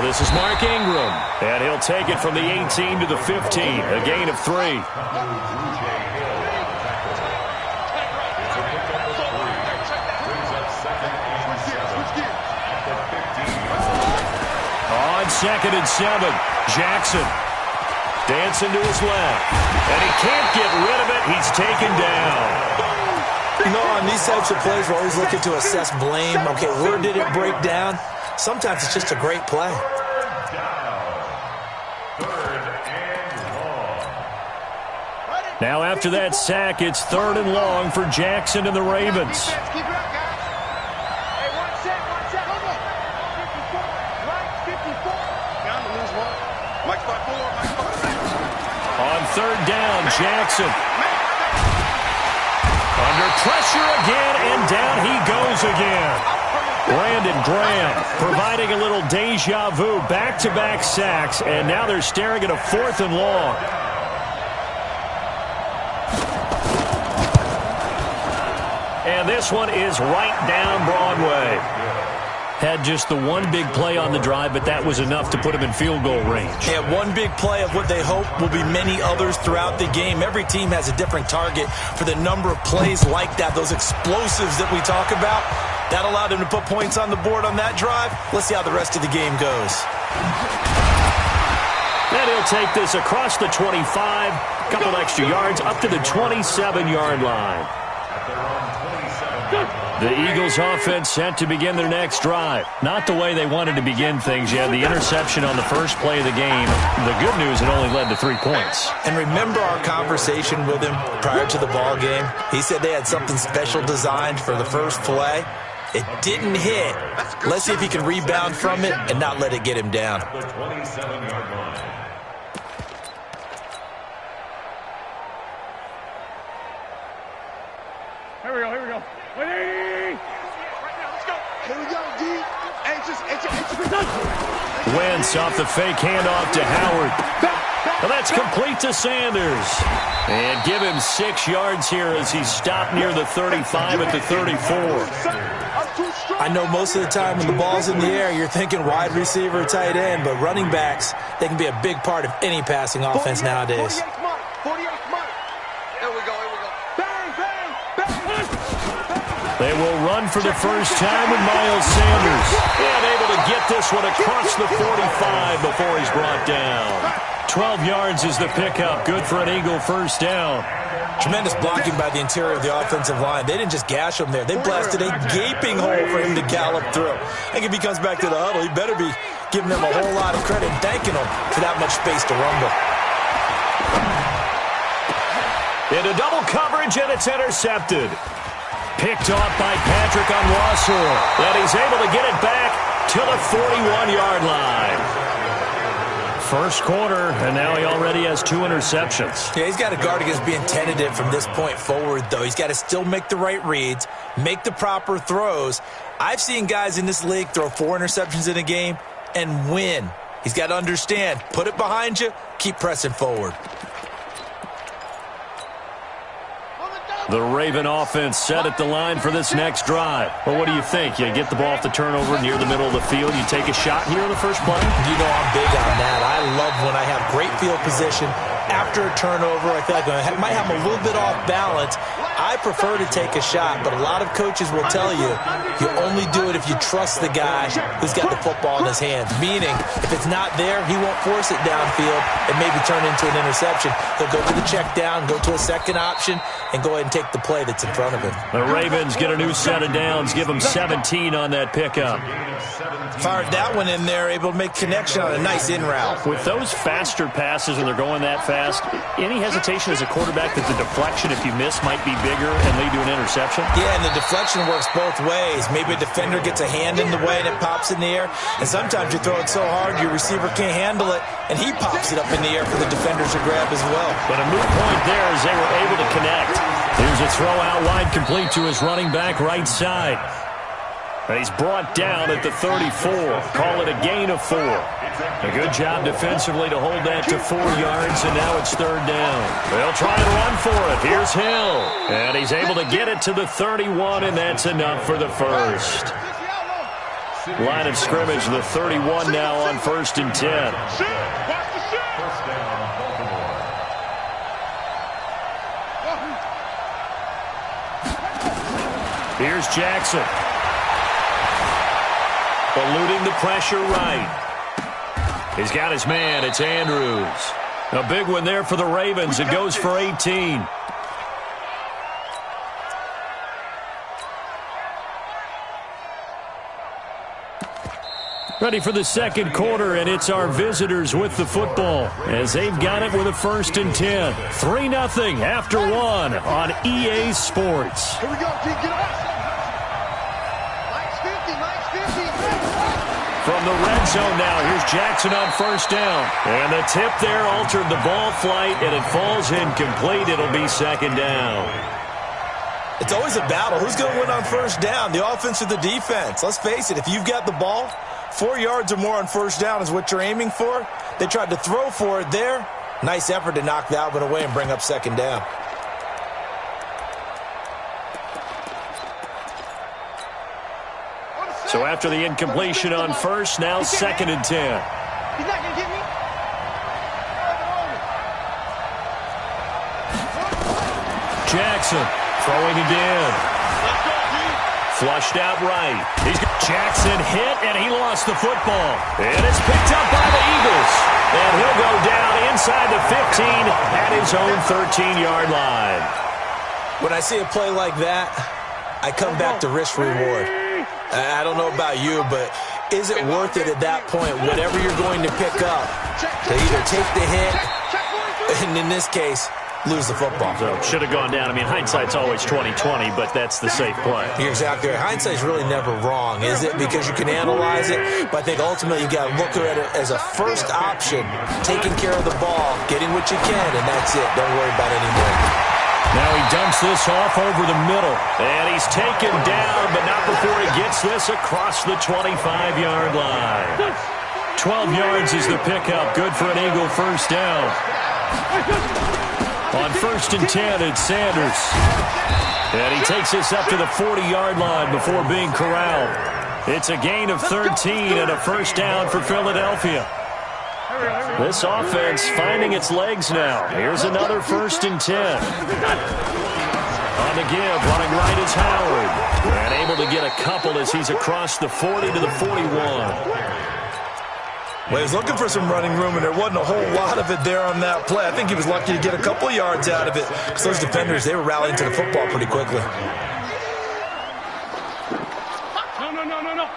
This is Mark Ingram, and he'll take it from the 18 to the 15, a gain of 3. On 2nd and 7, Jackson dancing to his left, and he can't get rid of it. He's taken down. You know, on these types of plays, we're always looking to assess blame. Okay, where did it break down? Sometimes it's just a great play. Now after that sack, it's 3rd and long for Jackson and the Ravens. On 3rd down, Jackson. Under pressure again, and down he goes again. Brandon Graham providing a little deja vu, back-to-back sacks, and now they're staring at a 4th and long. And this one is right down Broadway. Had just the one big play on the drive, but that was enough to put him in field goal range. Yeah, one big play of what they hope will be many others throughout the game. Every team has a different target for the number of plays like that, those explosives that we talk about. That allowed him to put points on the board on that drive. Let's see how the rest of the game goes. And he'll take this across the 25, couple extra yards, up to the 27-yard line. The Eagles offense set to begin their next drive. Not the way they wanted to begin things. You had the interception on the first play of the game. The good news, it only led to 3 points. And remember our conversation with him prior to the ball game? He said they had something special designed for the first play. It didn't hit. Let's see if he can rebound from it and not let it get him down. Here we go. Wentz off the fake handoff to Howard. Well, that's complete to Sanders. And give him 6 yards here as he's stopped near the 35 at the 34. I know most of the time when the ball's in the air, you're thinking wide receiver, tight end, but running backs, they can be a big part of any passing offense nowadays. They will run for the first time with Miles Sanders. And able to get this one across the 45 before he's brought down. 12 yards is the pickup. Good for an Eagle first down. Tremendous blocking by the interior of the offensive line. They didn't just gash him there. They blasted a gaping hole for him to gallop through. I think if he comes back to the huddle, he better be giving them a whole lot of credit and thanking them for that much space to rumble. Into double coverage, and it's intercepted. Picked off by Patrick on Wassor. And he's able to get it back to the 41-yard line. First quarter, and now he already has 2 interceptions. Yeah, he's got to guard against being tentative from this point forward, though. He's got to still make the right reads, make the proper throws. I've seen guys in this league throw 4 interceptions in a game and win. He's got to understand, put it behind you, keep pressing forward. The Raven offense set at the line for this next drive. Well, what do you think? You get the ball off the turnover near the middle of the field. You take a shot here in the first play? You know I'm big on that. I love when I have great field position. After a turnover, I feel like I might have a little bit off balance. I prefer to take a shot, but a lot of coaches will tell you, you only do it if you trust the guy who's got the football in his hands. Meaning, if it's not there, he won't force it downfield and maybe turn into an interception. He'll go to the check down, go to a second option, and go ahead and take the play that's in front of him. The Ravens get a new set of downs, give them 17 on that pickup. Fired that one in there, able to make connection on a nice in route. With those faster passes and they're going that fast, any hesitation as a quarterback that the deflection, if you miss, might be bigger and lead to an interception? Yeah, and the deflection works both ways. Maybe a defender gets a hand in the way and it pops in the air, and sometimes you throw it so hard your receiver can't handle it, and he pops it up in the air for the defenders to grab as well. But a moot point there as they were able to connect. Here's a throw out wide complete to his running back right side. He's brought down at the 34. Call it a gain of 4. A good job defensively to hold that to 4 yards, and now it's 3rd down. They'll try to run for it. Here's Hill. And he's able to get it to the 31, and that's enough for the first. Line of scrimmage, the 31 now on 1st and 10. Here's Jackson. Eluding the pressure right. He's got his man. It's Andrews. A big one there for the Ravens. It goes for 18. Ready for the second quarter, and it's our visitors with the football as they've got it with a 1st and 10. 3-0 after 1 on EA Sports. Here we go. Get up. From the red zone now, here's Jackson on 1st down. And the tip there altered the ball flight, and it falls incomplete. It'll be 2nd down. It's always a battle. Who's going to win on 1st down, the offense or the defense? Let's face it, if you've got the ball, 4 yards or more on 1st down is what you're aiming for. They tried to throw for it there. Nice effort to knock that one away and bring up 2nd down. So after the incompletion on 1st, now 2nd and 10. He's not going to get me. Jackson throwing it in. Flushed out right. Jackson hit, and he lost the football. And it's picked up by the Eagles. And he'll go down inside the 15 at his own 13-yard line. When I see a play like that, I come back to risk-reward. I don't know about you, but is it worth it at that point, whatever you're going to pick up, to either take the hit, and in this case, lose the football? So should have gone down. I mean, hindsight's always 20/20, but that's the safe play. You're exactly right. Hindsight's really never wrong, is it? Because you can analyze it, but I think ultimately you got to look at it as a first option, taking care of the ball, getting what you can, and that's it. Don't worry about any more. Now he dumps this off over the middle. And he's taken down, but not before he gets this across the 25-yard line. 12 yards is the pickup. Good for an Eagle 1st down. On 1st and 10, it's Sanders. And he takes this up to the 40-yard line before being corralled. It's a gain of 13 and a 1st down for Philadelphia. This offense finding its legs now. Here's another 1st and 10. On the give, running right is Howard. And able to get a couple as he's across the 40 to the 41. Well, he was looking for some running room, and there wasn't a whole lot of it there on that play. I think he was lucky to get a couple of yards out of it. Because those defenders, they were rallying to the football pretty quickly. No.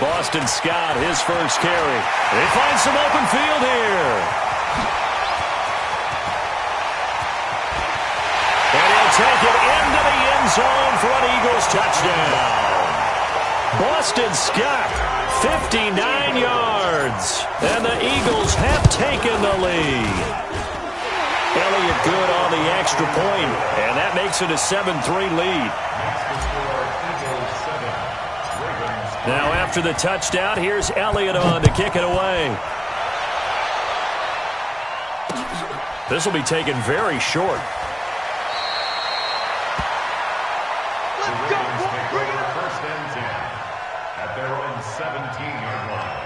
Boston Scott, his first carry. They find some open field here. And he'll take it into the end zone for an Eagles touchdown. Boston Scott, 59 yards. And the Eagles have taken the lead. Elliott good on the extra point, and that makes it a 7-3 lead. Now after the touchdown, here's Elliott on to kick it away. This will be taken very short. Let's go, boy. Bring it up. 1st and 10 at their own 17-yard line.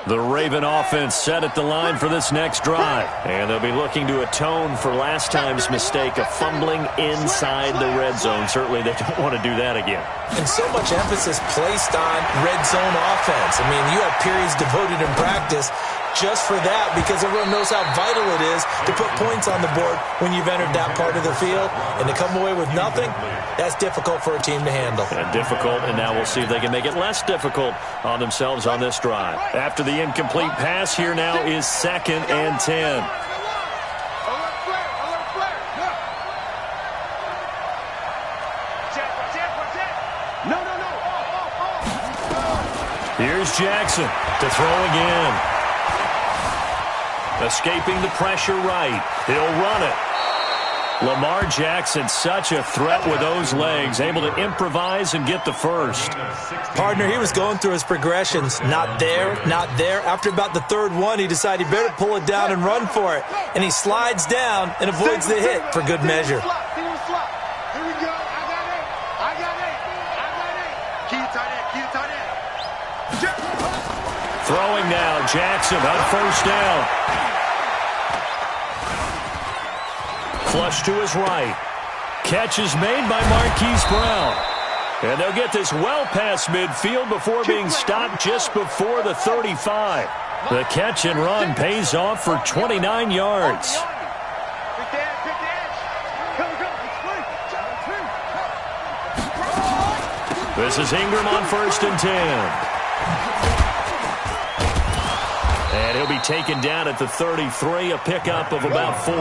The Raven offense set at the line for this next drive. And they'll be looking to atone for last time's mistake of fumbling inside the red zone. Certainly they don't want to do that again. And so much emphasis placed on red zone offense. I mean, you have periods devoted in practice just for that, because everyone knows how vital it is to put points on the board when you've entered that part of the field. And to come away with nothing, that's difficult for a team to handle. And difficult, and now we'll see if they can make it less difficult on themselves on this drive. After the incomplete pass, here now is 2nd and 10. Here's Jackson to throw again. Escaping the pressure right. He'll run it. Lamar Jackson, such a threat with those legs, able to improvise and get the first. Partner, he was going through his progressions. Not there, not there. After about the third one, he decided he better pull it down and run for it. And he slides down and avoids the hit for good measure. Here we go. I got it. Key tight end. Throwing now, Jackson on first down. Flush to his right. Catch is made by Marquise Brown. And they'll get this well past midfield before being stopped just before the 35. The catch and run pays off for 29 yards. This is Ingram on 1st and 10. And he'll be taken down at the 33, a pickup of about 4.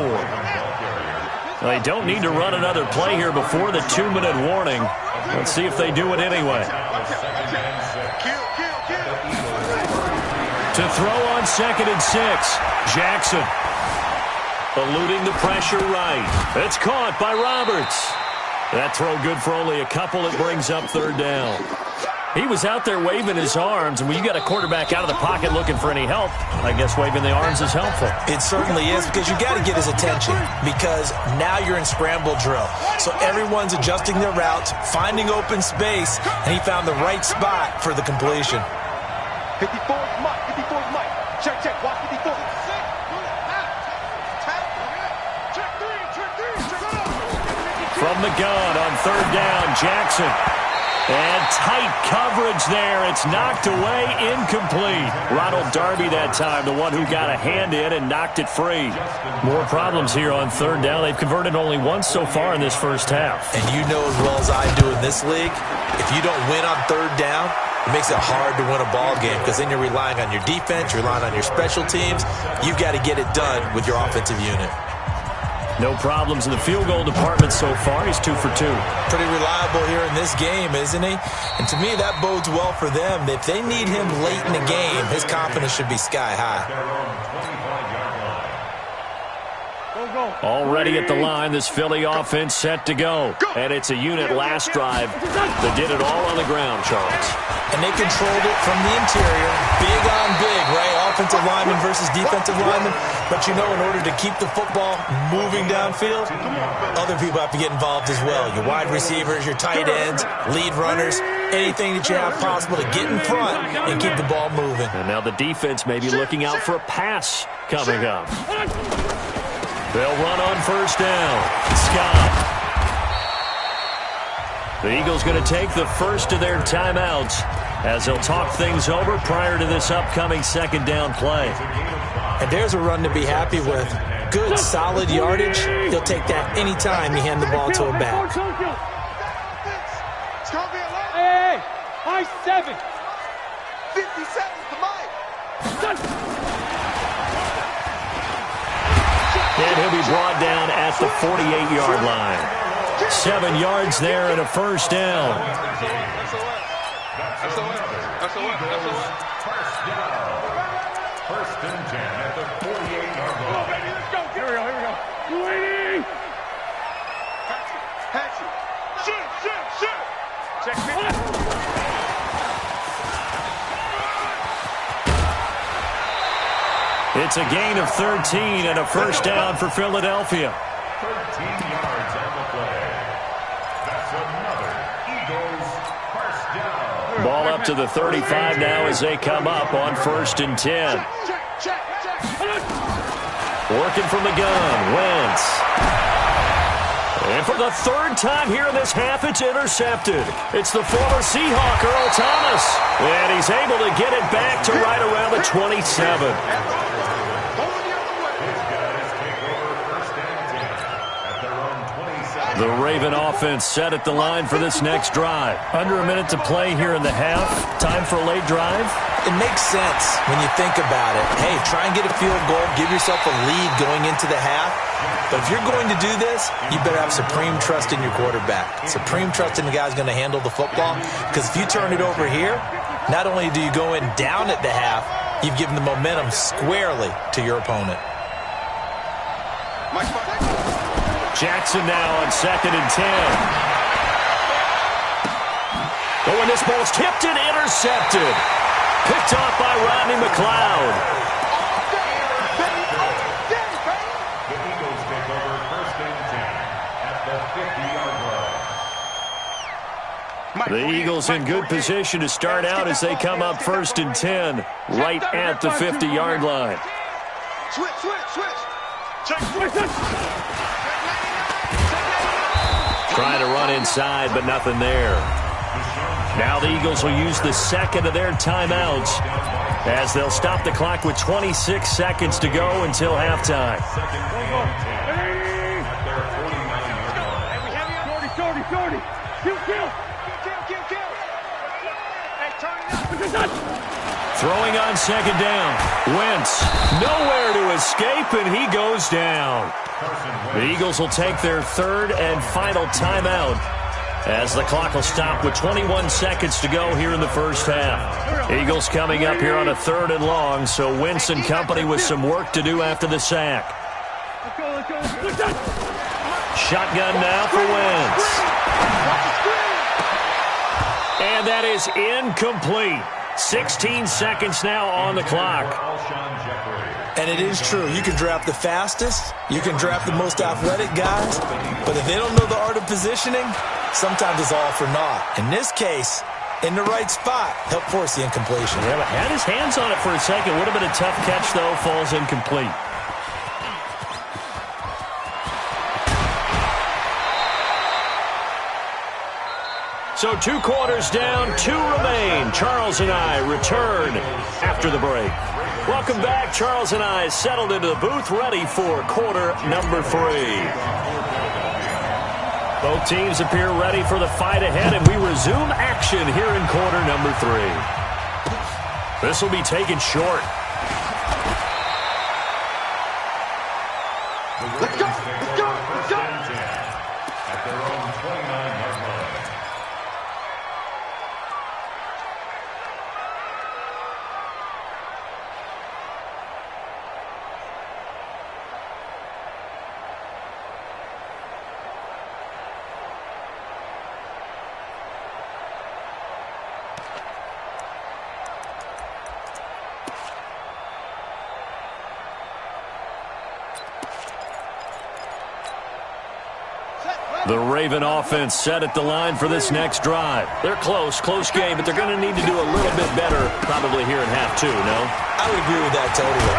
They don't need to run another play here before the 2-minute warning. Let's see if they do it anyway. To throw on 2nd and 6. Jackson. Eluding the pressure right. It's caught by Roberts. That throw good for only a couple. It brings up 3rd down. He was out there waving his arms, and when you got a quarterback out of the pocket looking for any help, I guess waving the arms is helpful. It certainly is, because you got to get his attention, because now you're in scramble drill. So everyone's adjusting their routes, finding open space, and he found the right spot for the completion. 54 is Mike. Check. Watch 54. From the gun on 3rd down, Jackson. And tight coverage there. It's knocked away, incomplete. Ronald Darby that time, the one who got a hand in and knocked it free. More problems here on 3rd down. They've converted only once so far in this first half. And you know as well as I do in this league, if you don't win on 3rd down, it makes it hard to win a ball game, because then you're relying on your defense, you're relying on your special teams. You've got to get it done with your offensive unit. No problems in the field goal department so far. He's 2 for 2. Pretty reliable here in this game, isn't he? And to me, that bodes well for them. If they need him late in the game, his confidence should be sky high. Already at the line, this Philly offense set to go. And it's a unit last drive that did it all on the ground, Charles. And they controlled it from the interior. Big on big, right? Offensive lineman versus defensive lineman. But you know, in order to keep the football moving downfield, other people have to get involved as well. Your wide receivers, your tight ends, lead runners, anything that you have possible to get in front and keep the ball moving. And now the defense may be looking out for a pass coming up. They'll run on 1st down. Scott. The Eagles going to take the first of their timeouts as they'll talk things over prior to this upcoming 2nd down play. And there's a run to be happy with. Good, solid yardage. He'll take that anytime you hand the ball to a back. Hey, high 7. 57 to Mike. And he'll be brought down at the 48-yard line. 7 yards there and a 1st down. That's another. 1st and 10 at the 48-yard line. Let's go. Here we go. Waiting. Patrick. Shoot. Check me. It's a gain of 13 and a 1st down for Philadelphia. 13 yards on the play. That's another Eagles 1st down. Ball up to the 35 now as they come up on 1st and 10. Working from the gun, Wentz. And for the 3rd time here in this half, it's intercepted. It's the former Seahawk, Earl Thomas. And he's able to get it back to right around the 27. The Raven offense set at the line for this next drive. Under a minute to play here in the half. Time for a late drive. It makes sense when you think about it. Hey, try and get a field goal. Give yourself a lead going into the half. But if you're going to do this, you better have supreme trust in your quarterback. Supreme trust in the guy's going to handle the football. Because if you turn it over here, not only do you go in down at the half, you've given the momentum squarely to your opponent. Jackson now on 2nd and 10. Oh, and this ball's tipped and intercepted. Picked off by Rodney McLeod. The Eagles take over 1st and 10 at the 50-yard line. The Eagles in good position to start out as they come up 1st and 10 right at the 50-yard line. Trying to run inside, but nothing there. Now the Eagles will use the 2nd of their timeouts as they'll stop the clock with 26 seconds to go until halftime. Throwing on 2nd down. Wentz nowhere to escape, and he goes down. The Eagles will take their 3rd and final timeout as the clock will stop with 21 seconds to go here in the first half. Eagles coming up here on a 3rd and long, so Wentz and company with some work to do after the sack. Shotgun now for Wentz. And that is incomplete. 16 seconds now on the clock. And it is true. You can draft the fastest. You can draft the most athletic guys. But if they don't know the art of positioning, sometimes it's all for naught. In this case, in the right spot, help force the incompletion. Yeah, but had his hands on it for a second. Would have been a tough catch, though. Falls incomplete. So 2 quarters down, 2 remain. Charles and I return after the break. Welcome back. Charles and I settled into the booth, ready for quarter number 3. Both teams appear ready for the fight ahead, and we resume action here in quarter number 3. This will be taken short. Let's go! Let's go! Let's go! At their own 29-yard line. The Raven offense set at the line for this next drive. They're close game, but they're going to need to do a little bit better probably here in half 2, no? I would agree with that totally.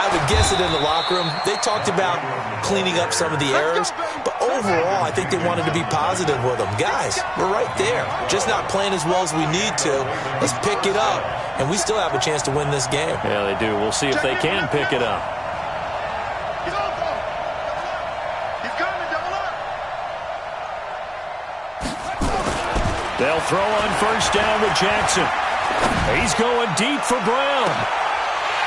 I would guess it in the locker room. They talked about cleaning up some of the errors, but overall, I think they wanted to be positive with them. Guys, we're right there. Just not playing as well as we need to. Let's pick it up, and we still have a chance to win this game. Yeah, they do. We'll see if they can pick it up. They'll throw on 1st down with Jackson. He's going deep for Brown.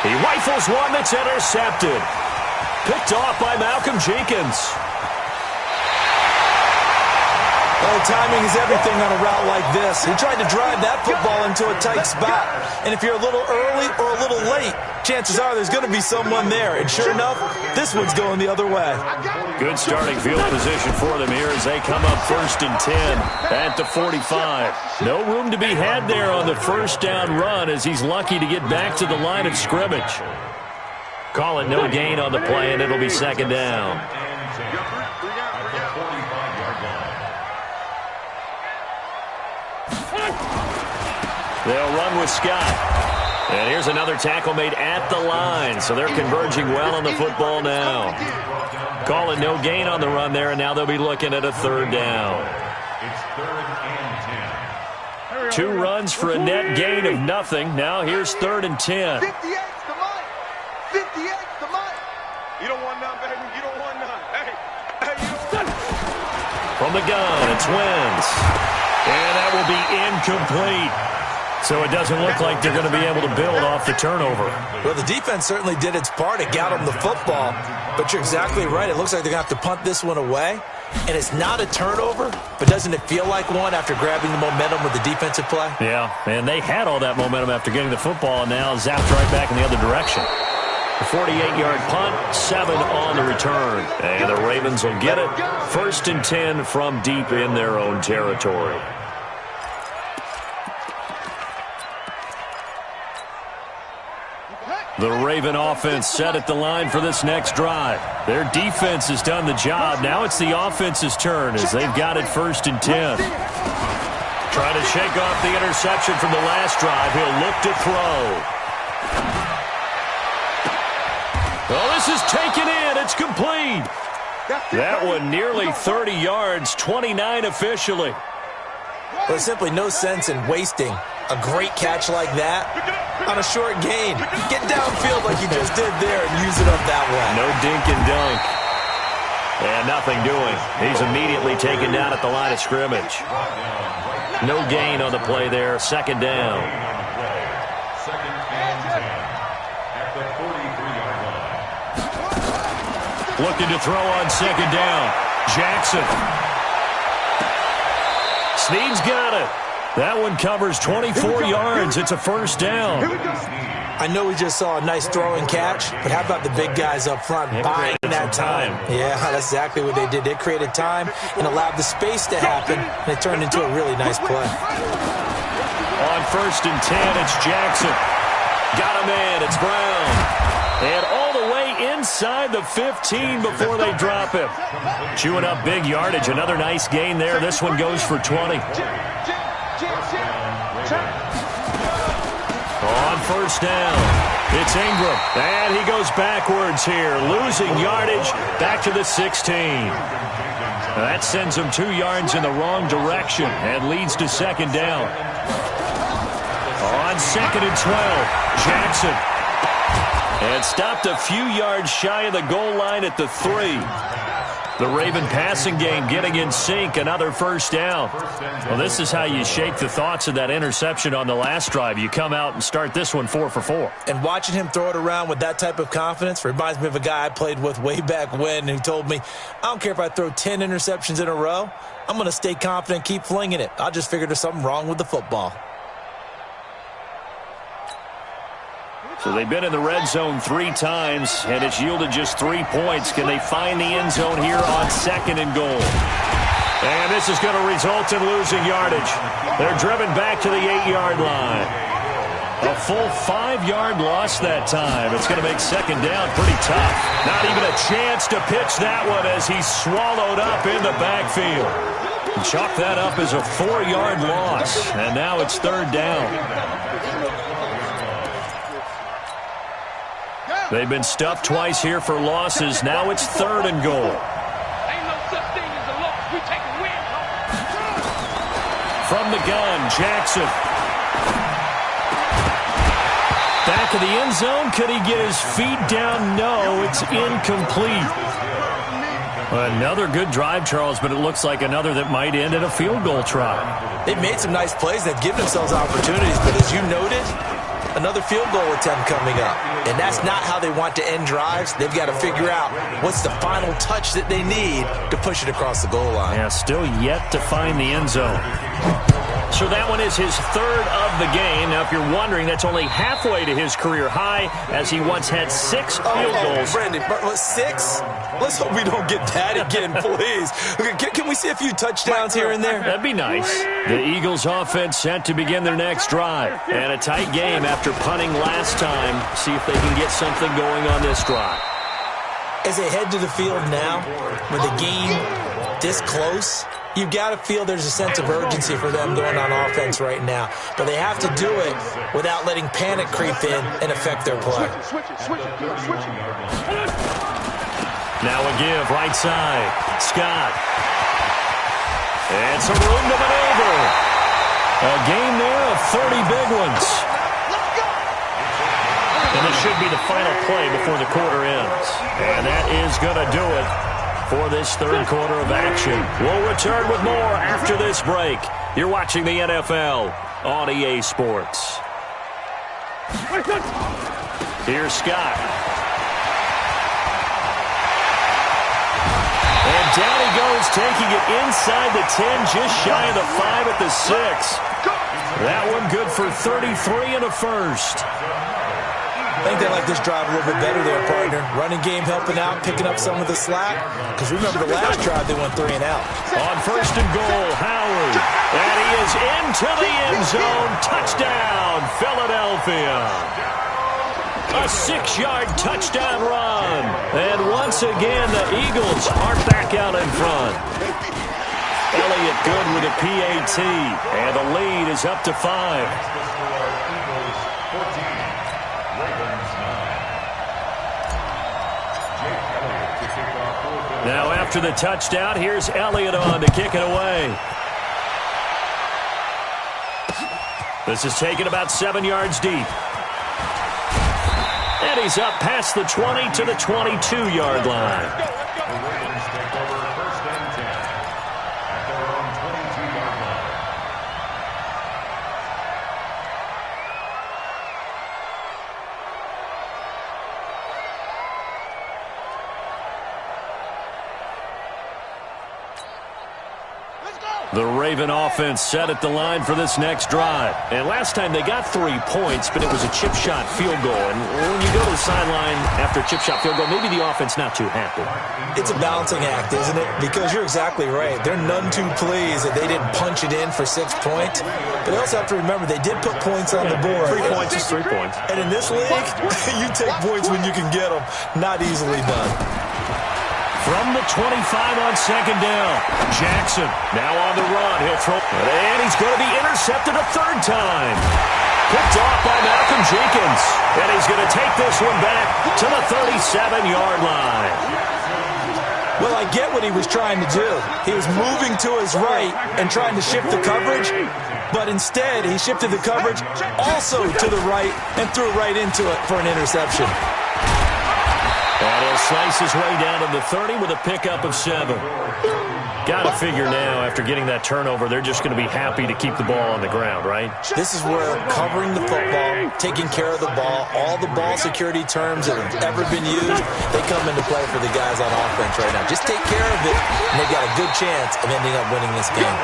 He rifles one that's intercepted. Picked off by Malcolm Jenkins. Oh, timing is everything on a route like this. He tried to drive that football into a tight spot. And if you're a little early or a little late, chances are there's going to be someone there. And sure enough, this one's going the other way. Good starting field position for them here as they come up 1st and 10 at the 45. No room to be had there on the 1st down run as he's lucky to get back to the line of scrimmage. Call it no gain on the play, and it'll be 2nd down. They'll run with Scott. And here's another tackle made at the line. So they're converging well on the football now. Call it no gain on the run there, and now they'll be looking at a 3rd down. It's 3rd and 10. 2 runs for a net gain of nothing. Now here's 3rd and 10. 58's the money. 58's the money. You don't want none, baby. You don't want none. Hey, you don't want none. From the gun, it's Wentz. And that will be incomplete. So it doesn't look like they're going to be able to build off the turnover. Well, the defense certainly did its part. It got them the football. But you're exactly right. It looks like they're going to have to punt this one away. And it's not a turnover, but doesn't it feel like one after grabbing the momentum with the defensive play? Yeah, and they had all that momentum after getting the football and now zapped right back in the other direction. A 48-yard punt, 7 on the return. And the Ravens will get it. 1st and 10 from deep in their own territory. The Raven offense set at the line for this next drive. Their defense has done the job. Now it's the offense's turn as they've got it 1st and 10. Trying to shake off the interception from the last drive. He'll look to throw. Oh, this is taken in. It's complete. That one nearly 30 yards, 29 officially. Well, there's simply no sense in wasting a great catch like that on a short gain. Get downfield like you just did there and use it up that way. No dink and dunk. And nothing doing. He's immediately taken down at the line of scrimmage. No gain on the play there. 2nd down. 2nd and 10 at the 43-yard line. Looking to throw on 2nd down. Jackson. Snead's got it. That one covers 24 yards. It's a 1st down. I know we just saw a nice throw and catch, but how about the big guys up front buying that time? Yeah, that's exactly what they did. They created time and allowed the space to happen, and it turned into a really nice play. On 1st and 10, it's Jackson. Got him in. It's Brown. And all the way inside the 15 before they drop him. Chewing up big yardage. Another nice gain there. This one goes for 20. On 1st down, it's Ingram. And he goes backwards here, losing yardage back to the 16. That sends him 2 yards in the wrong direction and leads to 2nd down. On 2nd and 12, Jackson. And stopped a few yards shy of the goal line at the 3. The Raven passing game getting in sync, another 1st down. Well, this is how you shake the thoughts of that interception on the last drive. You come out and start this one 4 for 4. And watching him throw it around with that type of confidence reminds me of a guy I played with way back when who told me, I don't care if I throw 10 interceptions in a row. I'm going to stay confident and keep flinging it. I just figured there's something wrong with the football. So they've been in the red zone 3 times, and it's yielded just 3 points. Can they find the end zone here on 2nd and goal? And this is going to result in losing yardage. They're driven back to the 8-yard line. A full 5-yard loss that time. It's going to make 2nd down pretty tough. Not even a chance to pitch that one as he's swallowed up in the backfield. Chalk that up as a 4-yard loss, and now it's 3rd down. They've been stuffed twice here for losses. Now it's 3rd and goal. Ain't no such thing as a loss. We take a win. From the gun, Jackson. Back of the end zone. Could he get his feet down? No, it's incomplete. Another good drive, Charles, but it looks like another that might end in a field goal try. They've made some nice plays. They've given themselves opportunities, but as you noted, another field goal attempt coming up. And that's not how they want to end drives. They've got to figure out what's the final touch that they need to push it across the goal line. Yeah, still yet to find the end zone. So that one is his 3rd of the game. Now, if you're wondering, that's only halfway to his career high, as he once had 6 field goals. Brandon, 6? Let's hope we don't get that again, please. Can we see a few touchdowns here and there? That'd be nice. The Eagles offense set to begin their next drive. And a tight game after punting last time. See if they can get something going on this drive. As they head to the field now, with the game this close, you've got to feel there's a sense of urgency for them going on offense right now. But they have to do it without letting panic creep in and affect their play. Switch it. Now a give, right side. Scott. And some room to maneuver. A game there of 30 big ones. And this should be the final play before the quarter ends. And that is going to do it for this 3rd quarter of action. We'll return with more after this break. You're watching the NFL on EA Sports. Here's Scott. And down he goes, taking it inside the 10, just shy of the 5 at the 6. That one good for 33 and a first. I think they like this drive a little bit better there, partner. Running game helping out, picking up some of the slack. Because remember the last drive, they went 3 and out. On first and goal, Howard. And he is into the end zone. Touchdown, Philadelphia. A 6-yard touchdown run. And once again, the Eagles are back out in front. Elliott good with a PAT. And the lead is up to 5. Now after the touchdown, here's Elliott on to kick it away. This is taken about 7 yards deep. And he's up past the 20 to the 22-yard line. The Raven offense set at the line for this next drive. And last time they got 3 points, but it was a chip shot field goal. And when you go to the sideline after a chip shot field goal, maybe the offense not too happy. It's a balancing act, isn't it? Because you're exactly right. They're none too pleased that they didn't punch it in for 6 points. But they also have to remember they did put points on the board. 3 points is 3 points. And in this league, you take points when you can get them. Not easily done. From the 25 on second down, Jackson now on the run. He'll throw, and he's going to be intercepted a 3rd time. Picked off by Malcolm Jenkins, and he's going to take this one back to the 37-yard line. Well, I get what he was trying to do. He was moving to his right and trying to shift the coverage, but instead he shifted the coverage also to the right and threw right into it for an interception. And he'll slice his way down to the 30 with a pickup of 7. Got to figure now, after getting that turnover, they're just going to be happy to keep the ball on the ground, right? This is where covering the football, taking care of the ball, all the ball security terms that have ever been used, they come into play for the guys on offense right now. Just take care of it, and they've got a good chance of ending up winning this game.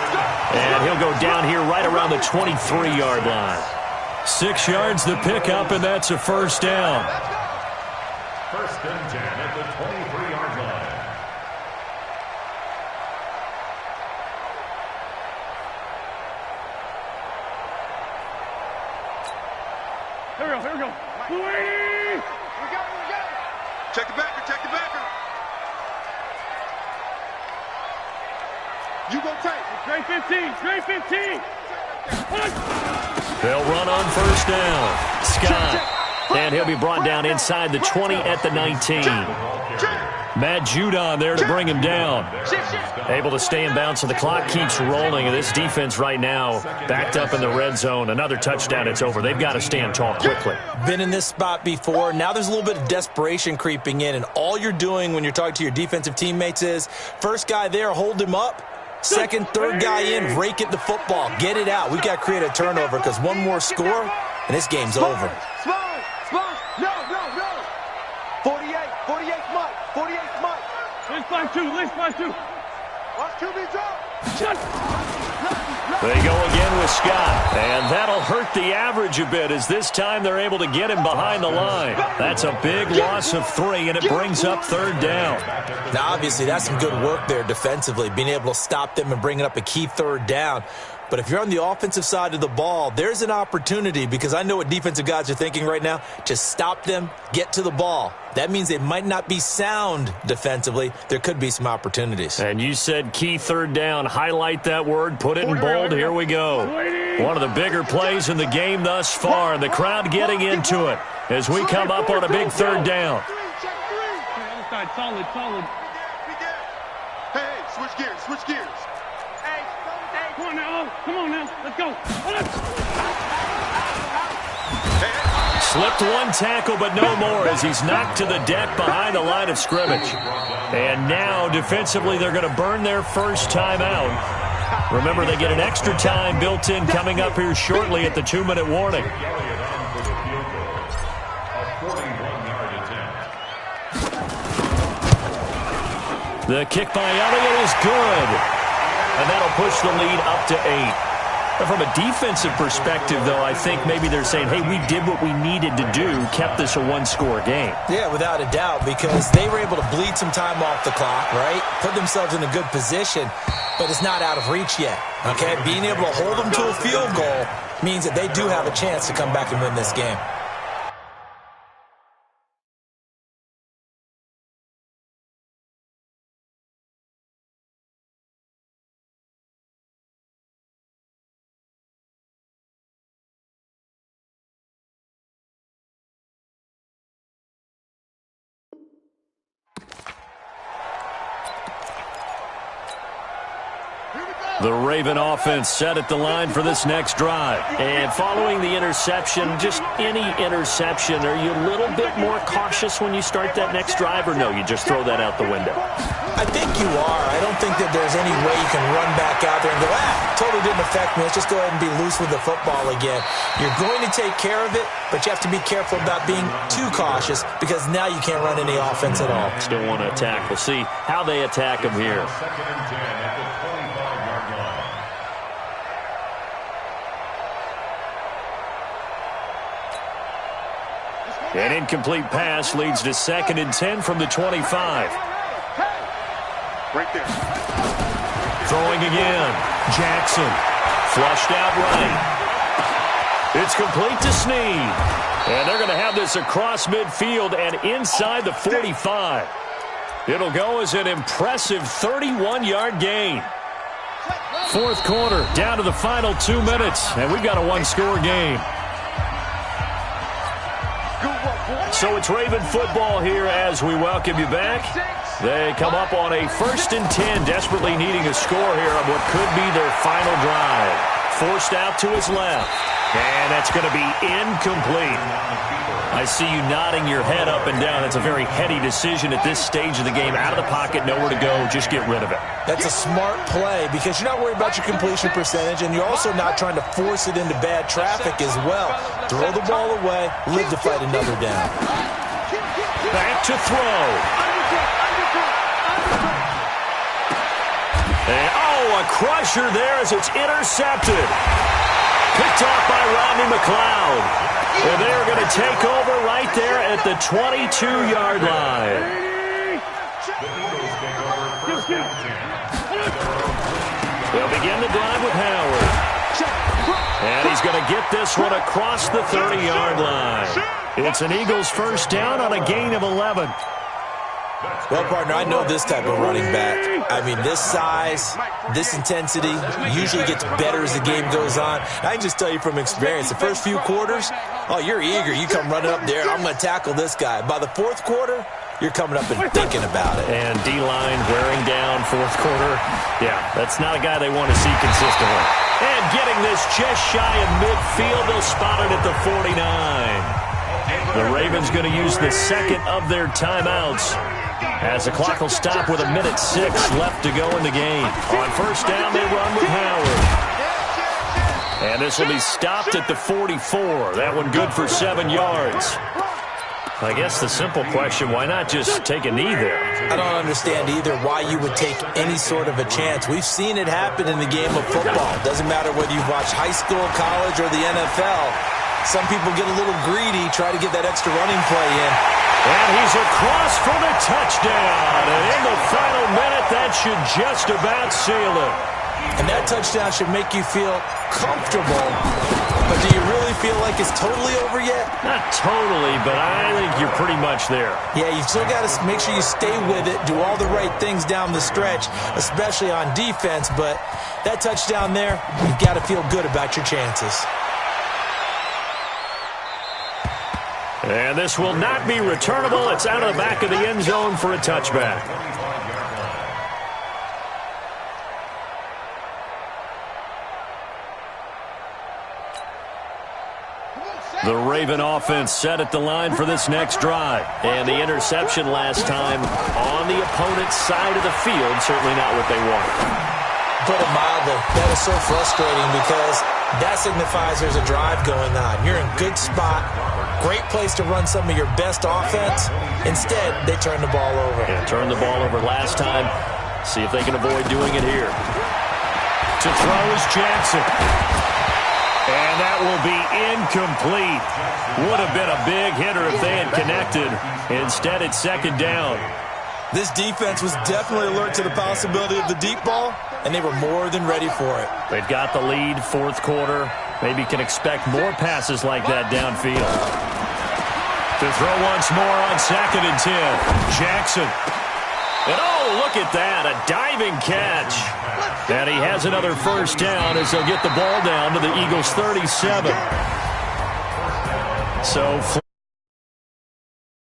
And he'll go down here right around the 23-yard line. 6 yards the pickup, and that's a first down. First and 10 at the 23-yard line. Here we go. We got it. Check the backer. You go take. Straight 15. They'll run on first down. Scott. And he'll be brought down inside the 20 at the 19. Matt Judon there to bring him down. Able to stay in bounds, so the clock keeps rolling. And this defense right now backed up in the red zone. Another touchdown, it's over. They've got to stand tall quickly. Been in this spot before. Now there's a little bit of desperation creeping in. And all you're doing when you're talking to your defensive teammates is, first guy there, hold him up. Second, third guy in, rake at the football. Get it out. We've got to create a turnover because one more score, and this game's over. No. 48 Mike. Let's fly two. Watch QB drop. They go again with Scott, and that'll hurt the average a bit as this time they're able to get him behind the line. That's a big loss of 3, and it brings up 3rd down. Now, obviously, that's some good work there defensively, being able to stop them and bringing up a key 3rd down. But if you're on the offensive side of the ball, there's an opportunity, because I know what defensive guys are thinking right now. Just stop them, get to the ball. That means they might not be sound defensively. There could be some opportunities. And you said key 3rd down. Highlight that word. Put it in bold. Here we go. One of the bigger plays in the game thus far, and the crowd getting into it as we come up on a big 3rd down. Solid. Hey, switch gears. Come on now. Let's go. Slipped one tackle, but no more as he's knocked to the deck behind the line of scrimmage. And now, defensively, they're going to burn their first time out. Remember, they get an extra time built in coming up here shortly at the 2-minute warning. The kick by Elliott is good. And that'll push the lead up to 8. But from a defensive perspective, though, I think maybe they're saying, hey, we did what we needed to do, kept this a one-score game. Yeah, without a doubt, because they were able to bleed some time off the clock, right? Put themselves in a good position, but it's not out of reach yet, okay? Being able to hold them to a field goal means that they do have a chance to come back and win this game. The Raven offense set at the line for this next drive. And following the interception, just any interception, are you a little bit more cautious when you start that next drive, or no, you just throw that out the window? I think you are. I don't think that there's any way you can run back out there and go, totally didn't affect me. Let's just go ahead and be loose with the football again. You're going to take care of it, but you have to be careful about being too cautious because now you can't run any offense at all. Still want to attack. We'll see how they attack them here. An incomplete pass leads to 2nd and 10 from the 25. Right there. Throwing again. Jackson. Flushed out right. It's complete to Snead. And they're going to have this across midfield and inside the 45. It'll go as an impressive 31-yard gain. 4th quarter, down to the final 2 minutes, and we've got a one-score game. So it's Raven football here as we welcome you back. They come up on a 1st and 10, desperately needing a score here on what could be their final drive. Forced out to his left, and that's going to be incomplete. I see you nodding your head up and down. That's a very heady decision at this stage of the game. Out of the pocket, nowhere to go, just get rid of it. That's a smart play because you're not worried about your completion percentage, and you're also not trying to force it into bad traffic as well. Throw the ball away, live to fight another down. Back to throw. And, a crusher there as it's intercepted. Picked off by Rodney McLeod. And they're going to take over right there at the 22-yard line. They'll begin the drive with Howard. And he's going to get this one across the 30-yard line. It's an Eagles first down on a gain of 11. Well, partner, I know this type of running back. I mean, this size, this intensity usually gets better as the game goes on. I can just tell you from experience, the first few quarters, you're eager. You come running up there, I'm going to tackle this guy. By the 4th quarter, you're coming up and thinking about it. And D-line wearing down 4th quarter. Yeah, that's not a guy they want to see consistently. And getting this just shy of midfield, they'll spot it at the 49. The Ravens going to use the 2nd of their timeouts as the clock will stop with 1:06 left to go in the game. On first down, they run with Howard. And this will be stopped at the 44. That one good for 7 yards. I guess the simple question, why not just take a knee there? I don't understand either why you would take any sort of a chance. We've seen it happen in the game of football. Doesn't matter whether you've watched high school, college, or the NFL. Some people get a little greedy, try to get that extra running play in. And he's across for the touchdown. And in the final minute, that should just about seal it. And that touchdown should make you feel comfortable. But do you really feel like it's totally over yet? Not totally, but I think you're pretty much there. Yeah, you've still got to make sure you stay with it, do all the right things down the stretch, especially on defense. But that touchdown there, you've got to feel good about your chances. And this will not be returnable. It's out of the back of the end zone for a touchback. The Raven offense set at the line for this next drive. And the interception last time on the opponent's side of the field, certainly not what they wanted. put it mildly. That is so frustrating because that signifies there's a drive going on. You're in good spot, great place to run some of your best offense. Instead, they turn the ball over. Yeah, turned the ball over last time. See if they can avoid doing it here. To throw is Jackson. And that will be incomplete. Would have been a big hitter if they had connected. Instead, it's second down. This defense was definitely alert to the possibility of the deep ball, and they were more than ready for it. They've got the lead, fourth quarter. Maybe can expect more passes like that downfield. To throw once more on 2nd and 10. Jackson. And oh, look at that, a diving catch. And he has another first down as they'll get the ball down to the Eagles' 37. So